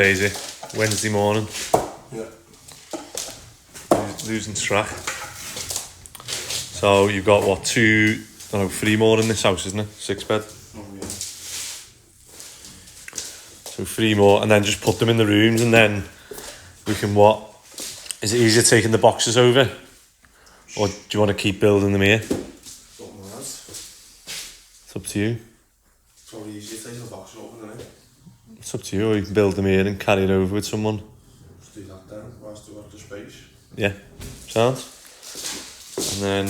day is it? Wednesday morning. Yeah. Losing track. So you've got what, 3 more in this house, isn't it? 6 bed. Oh, yeah. So 3 more, and then just put them in the rooms, and then we can what? Is it easier taking the boxes over, or do you want to keep building them here? It's up to you. It's probably easier taking the boxes over, isn't it? It's up to you, or you can build them here and carry it over with someone. Let's do that then, whilst we've got the space. Yeah, sounds. And then,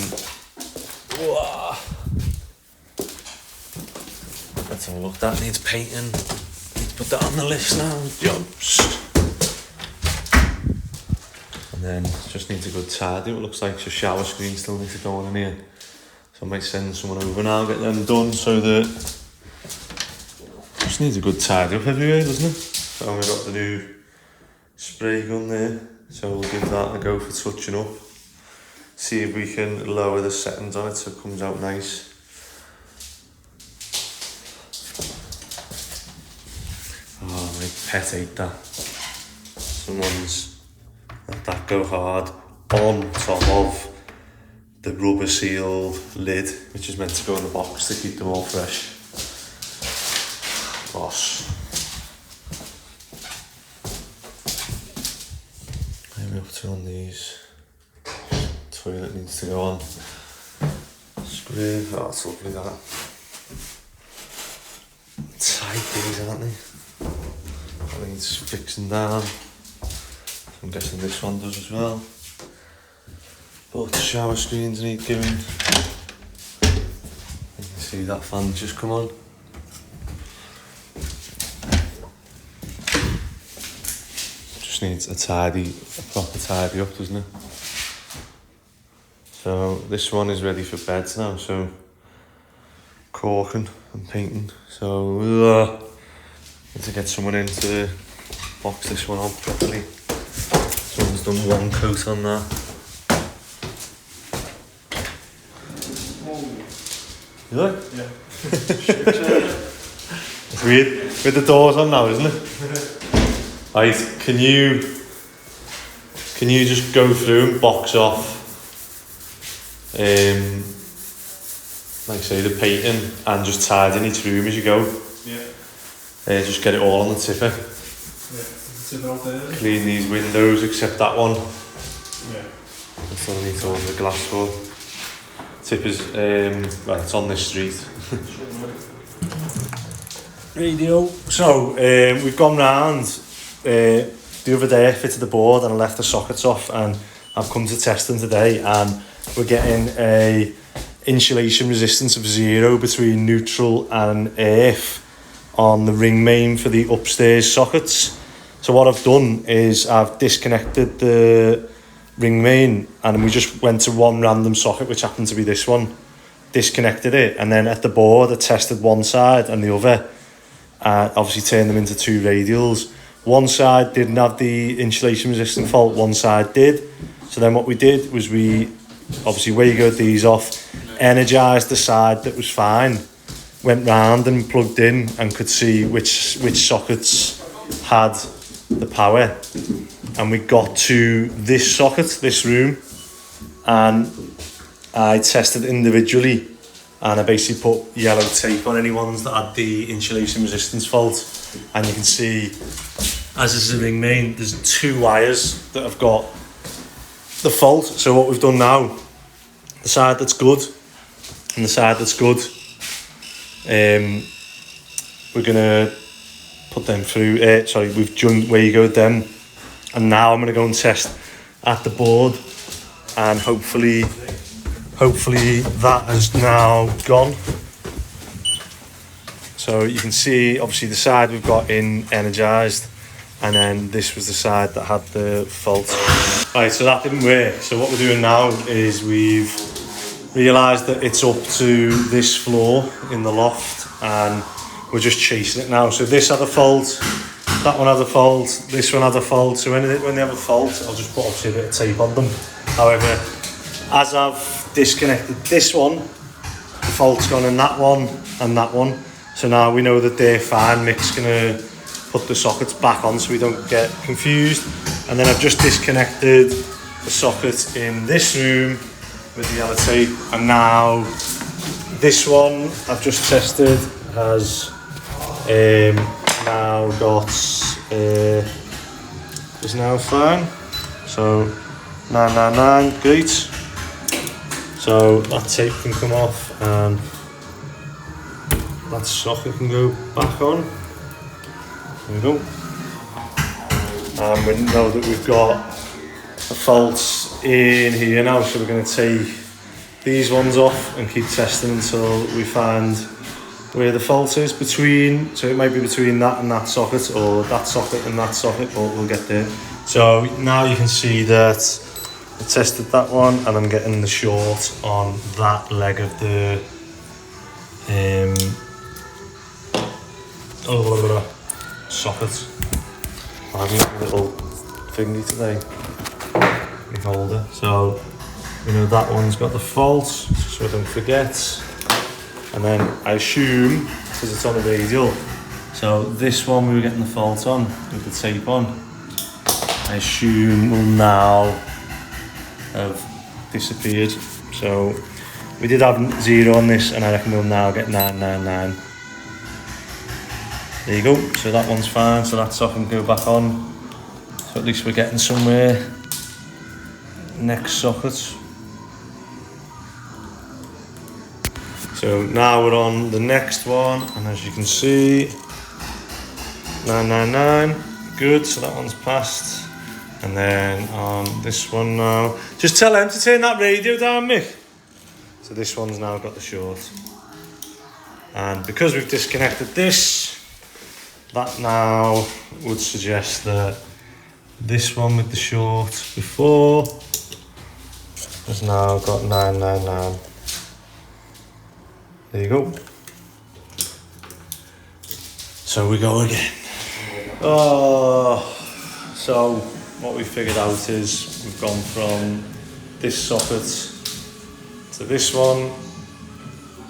let's have a look. That needs painting. Need to put that on the list now. Jobs. And then just needs a good tidy. It looks like the shower screen still needs to go on in here. So I might send someone over now, get them done, so that just needs a good tidy up everywhere, doesn't it? So we've got the new spray gun there. So we'll give that a go for touching up. See if we can lower the settings on it so it comes out nice. Oh, my pet ate that. Someone's let that go hard on top of the rubber sealed lid, which is meant to go in the box to keep them all fresh. Boss. Maybe up to on these. Toilet needs to go on. Screw. Oh, it's lovely that. Tight these, aren't they? That needs fixing down. I'm guessing this one does as well. Both the shower screens need giving. You can see that fan just come on. Just needs a proper tidy up, doesn't it? So this one is ready for beds now, so caulking and painting. So need to get someone in to box this one up properly. Someone's done one coat on that. Is it? Yeah. It's weird with the doors on now, isn't it? Right, can you just go through and box off like say the painting and just tidying each room as you go? Yeah. Just get it all on the tipper. Yeah, the tipper out there. Clean these windows except that one. Yeah. That's what I need to order the glass for. Tipper's, well, it's on this street. Radio. So, we've gone round the other day. I fitted the board and I left the sockets off, and I've come to test them today, and we're getting a insulation resistance of 0 between neutral and earth on the ring main for the upstairs sockets. So what I've done is I've disconnected the ring main, and we just went to one random socket, which happened to be this one, disconnected it, and then at the board I tested one side and the other, obviously turned them into 2 radials. One side didn't have the insulation resistant fault, one side did. So then what we did was we obviously wagoed these off, energised the side that was fine, went round and plugged in and could see which sockets had the power, and we got to this socket, this room, and I tested individually, and I basically put yellow tape on any ones that had the insulation resistance fault, and you can see, as this is a ring main, there's 2 wires that have got the fault. So what we've done now, the side that's good and the side that's good, we're gonna put them through, we've joint wagoed them, and now I'm gonna go and test at the board, and hopefully that has now gone. So you can see obviously the side we've got in energised, and then this was the side that had the fault. Right, so that didn't work. So what we're doing now is we've realised that it's up to this floor in the loft, and we're just chasing it now. So this had a fault, that one had a fault, this one had a fault. So when they have a fault, I'll just put obviously a bit of tape on them. However, as I've disconnected this one, the fault's gone in that one and that one. So now we know that they're fine. Mick's gonna put the sockets back on so we don't get confused. And then I've just disconnected the socket in this room with the yellow tape, and now this one I've just tested has now got is now fine. So 999, great. So that tape can come off and that socket can go back on. There we go. And we know that we've got the faults in here now, so we're going to take these ones off and keep testing until we find where the fault is between. So it might be between that and that socket, or that socket and that socket, but we'll get there. So now you can see that I tested that one and I'm getting the short on that leg of the socket. I have a little thingy today, my holder. So we know that one's got the fault, so I don't forget. And then I assume, because it's on a radial, so this one we were getting the fault on with the tape on, I assume will now have disappeared. So we did have 0 on this, and I reckon we'll now get 999. There you go, so that one's fine, so that socket can go back on. So at least we're getting somewhere. Next socket. So now we're on the next one, and as you can see, 999, good, so that one's passed. And then on this one now, just tell them to turn that radio down, Mick. So this one's now got the short. And because we've disconnected this, that now would suggest that this one with the short before has now got 999. There you go. So we go again. So what we figured out is we've gone from this socket to this one,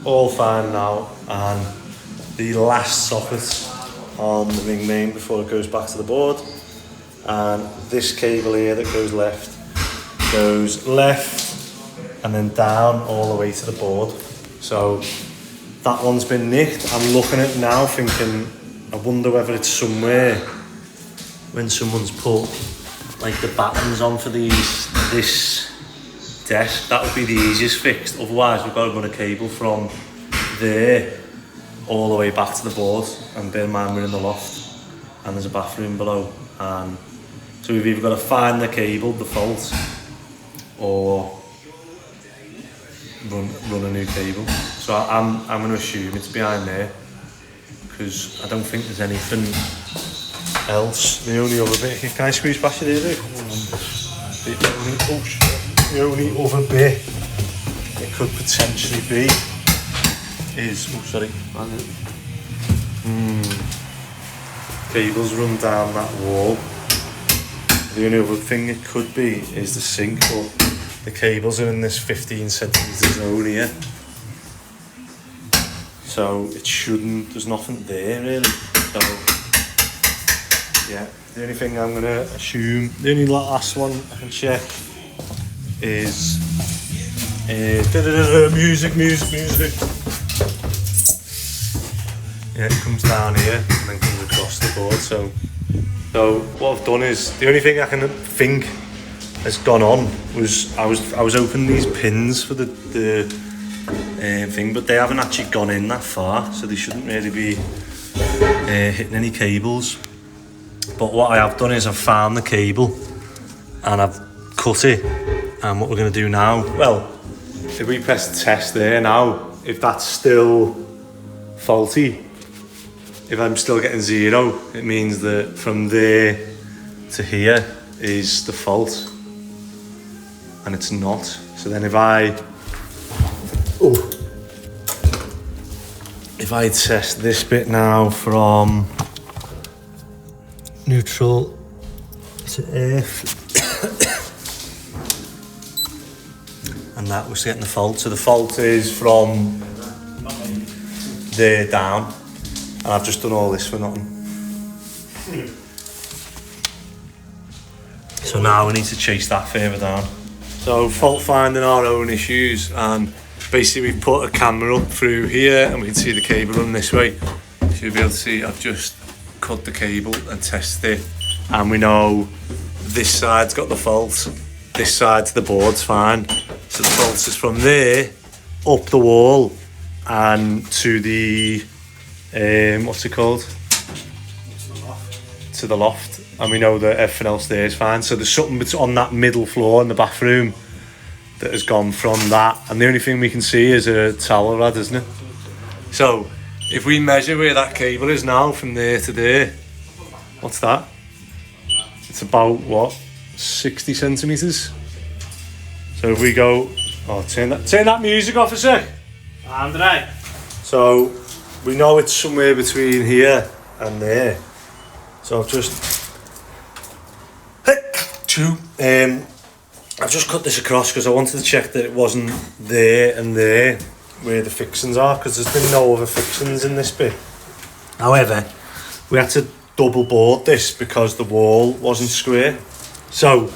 all fine now, and the last socket on the ring main before it goes back to the board, and this cable here that goes left and then down all the way to the board. So that one's been nicked. I'm looking at it now thinking, I wonder whether it's somewhere when someone's put like the battens on for this desk. That would be the easiest fix. Otherwise we've got to run a cable from there all the way back to the board, and bear in mind we're in the loft and there's a bathroom below, and so we've either got to find the cable, the fault, or run a new cable. So I'm going to assume it's behind there, because I don't think there's anything else. The only other bit, can I squeeze past you there, Luke? The only other bit it could potentially be is, cables run down that wall. The only other thing it could be is the sink, but the cables are in this 15 centimetre zone here. So it shouldn't, there's nothing there really. So yeah, the only thing I'm going to assume, the only last one I can check is music. Yeah, it comes down here and then comes across the board. So what I've done is, the only thing I can think has gone on was I was opening these pins for the thing, but they haven't actually gone in that far, so they shouldn't really be hitting any cables. But what I have done is I've found the cable and I've cut it, and what we're going to do now, well, if we press test there now, if that's still faulty, if I'm still getting 0, it means that from there to here is the fault, and it's not. So then if I test this bit now from neutral to earth, and that was getting the fault. So the fault is from there down, and I've just done all this for nothing. So now we need to chase that further down. So fault finding our own issues, and basically we've put a camera up through here and we can see the cable running this way. So you'll be able to see I've just cut the cable and tested it, and we know this side's got the fault, this side's the board's fine. So the fault is from there up the wall and to the what's it called? To the loft, and we know that everything else there is fine. So there's something that's on that middle floor in the bathroom that has gone from that, and the only thing we can see is a towel rod, isn't it? So if we measure where that cable is now from there to there, what's that? It's about what, 60 centimeters. So if we go, oh, turn that music off a sec. Andre. So we know it's somewhere between here and there. So I've just I've just cut this across because I wanted to check that it wasn't there and there where the fixings are, because there's been no other fixings in this bit. However, we had to double board this because the wall wasn't square. So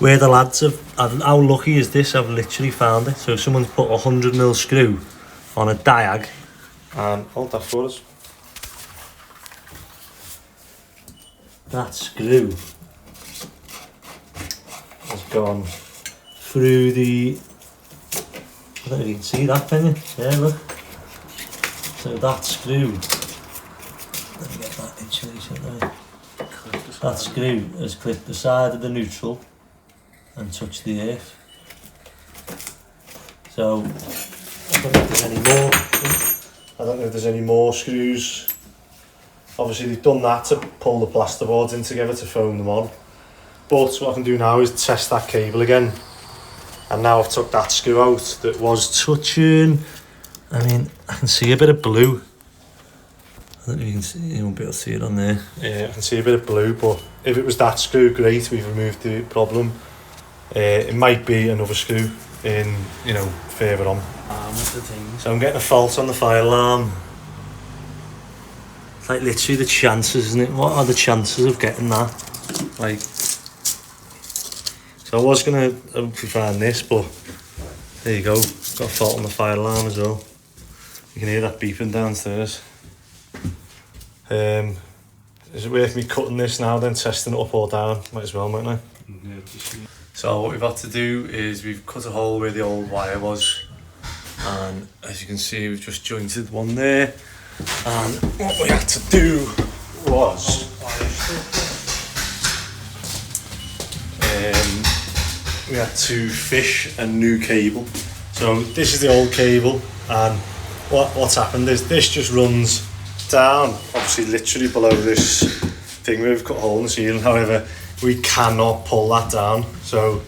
where the lads have, how lucky is this? I've literally found it. So someone's put a 100mm screw on a diag, and hold that for us. That screw has gone through the, I don't know if you can see that, can you? Yeah, look. So that screw, let me get that insulation there. That screw has clipped the side of the neutral and touched the earth. So I don't know if there's any more. I don't know if there's any more screws. Obviously they've done that to pull the plasterboards in together to foam them on. But what I can do now is test that cable again. And now I've took that screw out that was touching. I mean, I can see a bit of blue. I don't know if you can see, you won't be able to see it on there. Yeah, I can see a bit of blue, but if it was that screw, great, we've removed the problem. It might be another screw in, you know, further on. So I'm getting a fault on the fire alarm. It's like literally the chances, isn't it? What are the chances of getting that? Like, so I was gonna hopefully find this, but there you go. Got a fault on the fire alarm as well. You can hear that beeping downstairs. Is it worth me cutting this now, then testing it up or down? Might as well, mightn't I? Yeah, So what we've had to do is we've cut a hole where the old wire was, and as you can see we've just jointed one there, and what we had to do was we had to fish a new cable. So this is the old cable, and what's happened is this just runs down, obviously literally below this thing where we've cut a hole in the ceiling. However, we cannot pull that down, so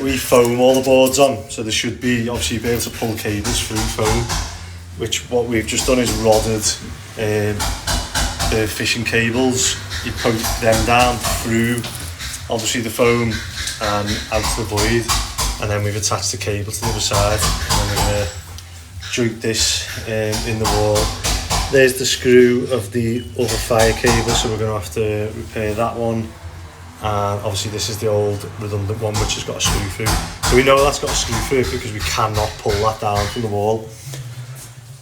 we foam all the boards on, so there should be obviously be able to pull cables through foam, which what we've just done is rodded the fishing cables. You put them down through obviously the foam and out to the void, and then we've attached the cable to the other side, and then we're going to joint this in the wall. There's the screw of the other fire cable, so we're going to have to repair that one. And obviously this is the old redundant one which has got a screw through. So we know that's got a screw through because we cannot pull that down from the wall.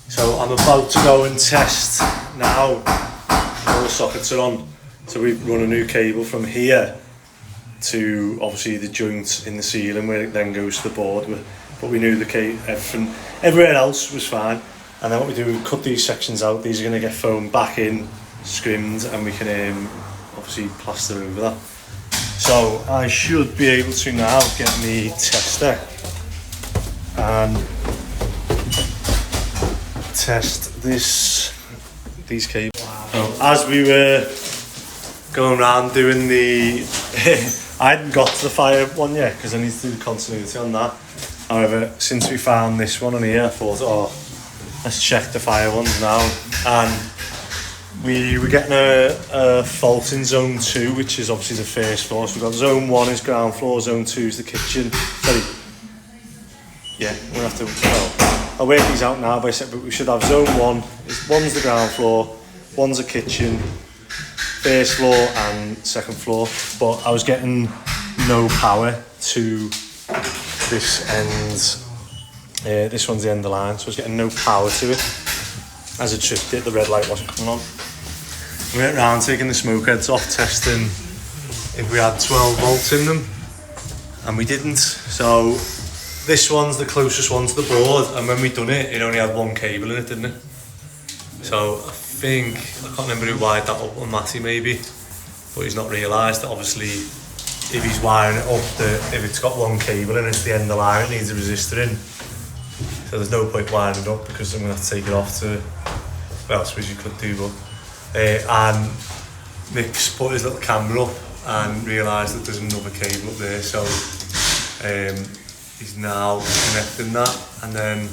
So I'm about to go and test now. All the sockets are on. So we've run a new cable from here to obviously the joint in the ceiling where it then goes to the board. But we knew the cable, everywhere else was fine. And then what we do, we cut these sections out. These are going to get foamed back in, scrimmed, and we can obviously plaster over that. So I should be able to now get me tester and test these cables. So as we were going around doing the, I hadn't got to the fire one yet because I need to do the continuity on that. However, since we found this one on here, I thought, oh, let's check the fire ones now. And we were getting a fault in zone 2, which is obviously the first floor. So we've got zone 1 is ground floor, zone 2 is the kitchen. Sorry. Yeah, we'll have to, well, I'll work these out now, but we should have zone 1, one's the ground floor, one's a kitchen, first floor and second floor, but I was getting no power to this end. This one's the end of the line, so I was getting no power to it. As I tripped it, the red light wasn't coming on. We went round taking the smoke heads off, testing if we had 12 volts in them, and we didn't. So this one's the closest one to the board, and when we done it, it only had one cable in it, didn't it? So I can't remember who wired that up, on Matty maybe, but he's not realised that obviously if he's wiring it up, if it's got one cable and it's the end of the line, it needs a resistor in. So there's no point wiring it up because I'm going to have to take it off to, well, I suppose you could do, but and Mick's put his little camera up and realised that there's another cable up there, so he's now connecting that, and then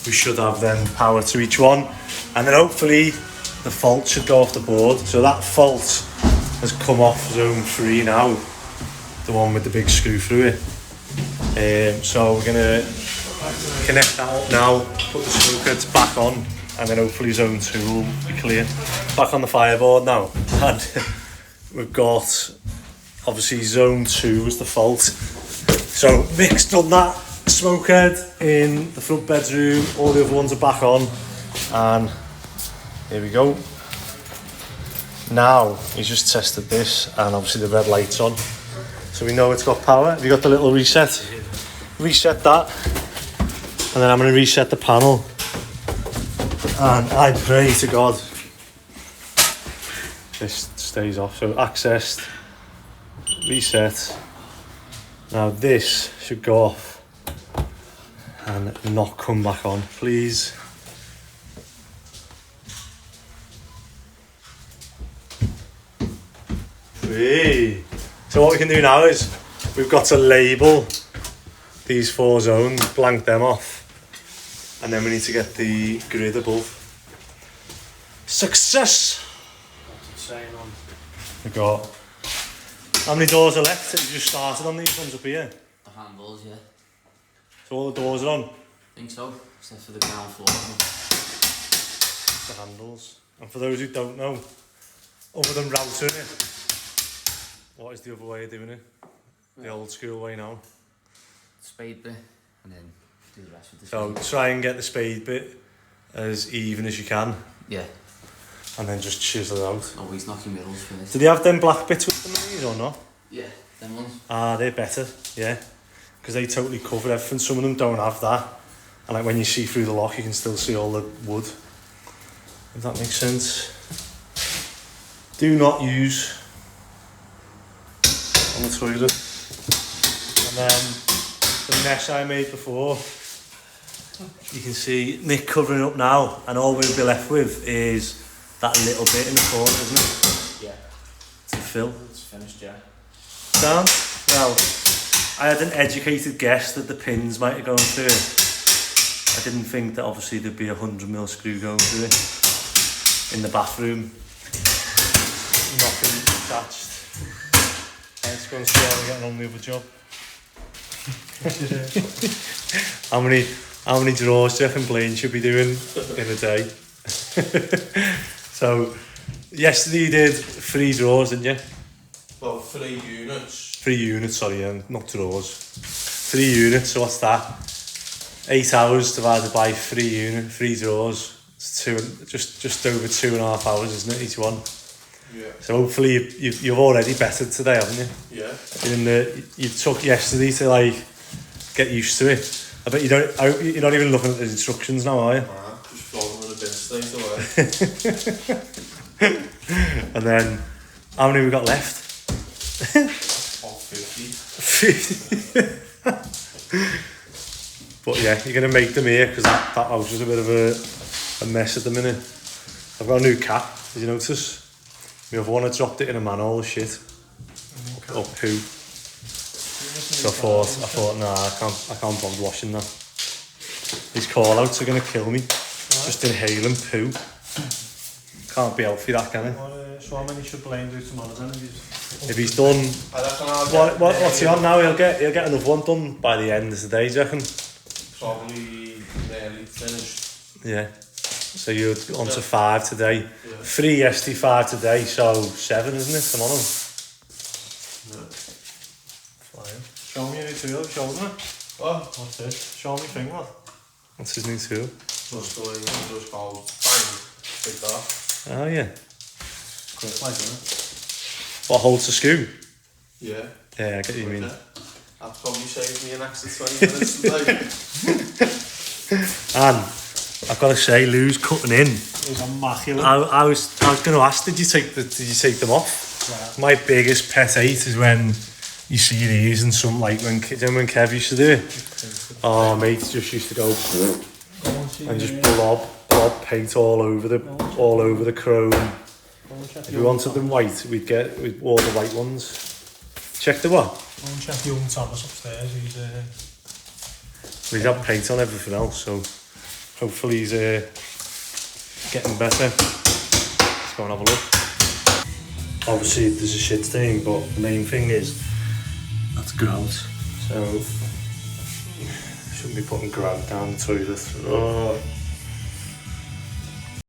we should have then power to each one, and then hopefully the fault should go off the board. So that fault has come off zone 3 now, the one with the big screw through it. So we're going to connect that up now, put the smoke heads back on, and then hopefully zone 2 will be clear. Back on the fireboard now, and we've got, obviously zone 2 was the fault. So Mick's done that smoke head in the front bedroom, all the other ones are back on, and here we go. Now he's just tested this, and obviously the red light's on, so we know it's got power. Have you got the little reset? Reset that, and then I'm going to reset the panel, and I pray to God this stays off. So accessed, reset. Now this should go off and not come back on, please. Hey. So what we can do now is we've got to label these 4 zones, blank them off, and then we need to get the grid above. Success! We've got, how many doors are left? Have you just started on these ones up here? The handles, yeah. So all the doors are on? I think so, except for the ground floor. The handles. And for those who don't know, other than routing it, what is the other way of doing it? The old school way now. Spade bit, and then do the rest with the So spade. try and get the spade bit as even as you can, Yeah, and then just chisel it out. always knock your middles first. Do they have them black bits with them in these or not? Yeah, them ones. Ah, they're better, yeah. Because they totally cover everything. Some of them don't have that. And like when you see through the lock, you can still see all the wood. If that makes sense. Do not use on the toilet. And then the mess I made before, you can see Nick covering up now, and all we'll be left with is that little bit in the corner, isn't it? Yeah. To fill. It's finished, yeah. Down? Well, I had an educated guess that the pins might have gone through it. I didn't think that obviously there'd be a 100mm screw going through it in the bathroom. Nothing attached. Let's go and see how we're getting on the other job. How many drawers do you reckon Blaine should be doing in a day? So, yesterday you did 3 drawers, didn't you? Well, 3 units. 3 units, sorry, not drawers. 3 units, so what's that? 8 hours divided by 3 drawers. It's just over 2.5 hours, isn't it, each one? Yeah. So hopefully you've already bettered today, haven't you? Yeah. You took yesterday to like get used to it. I bet you're not even looking at the instructions now, are you? Nah, just flogging with a bin straight away. And then, how many we got left? About 50. 50. But yeah, you're going to make them here because that house is a bit of a mess at the minute. I've got a new cap, did you notice? The other one, I dropped it in a manhole, shit. Or poo. So I thought, nah, I can't bother washing that. These call-outs are going to kill me. Just inhaling poo. Can't be healthy, that, can it? So how many should Blaine do tomorrow then? If he's done, I reckon I'll get what's he on now? He'll get another one done by the end of the day, do you reckon? probably nearly finished. Yeah. So you're on to 5 today. Yeah. 3 yesterday, 5 today, so 7, isn't it, tomorrow? Yeah. Fine. Show me your tool, show me. Oh, What's this? Show me thing, what? What's his new tool? just going and just go bang, like that. Oh yeah. Quick like, isn't it? What holds the screw? Yeah. Yeah, I get what you mean. That probably saved me an extra 20 minutes today. And I've got to say, Lou's cutting in. It's immaculate. I was going to ask, did you take them off? Yeah. My biggest pet hate is when you see these and some, like when Kev used to do it. Oh, mate, just used to go and just blob paint all over the chrome. If we wanted them white, we'd all the white ones. Check the what? Go and check young Thomas upstairs. We'd have paint on everything else, so hopefully he's getting better. Let's go and have a look. Obviously there's a shit stain, but the main thing is that's grout. So shouldn't be putting grout down the toilet. Oh.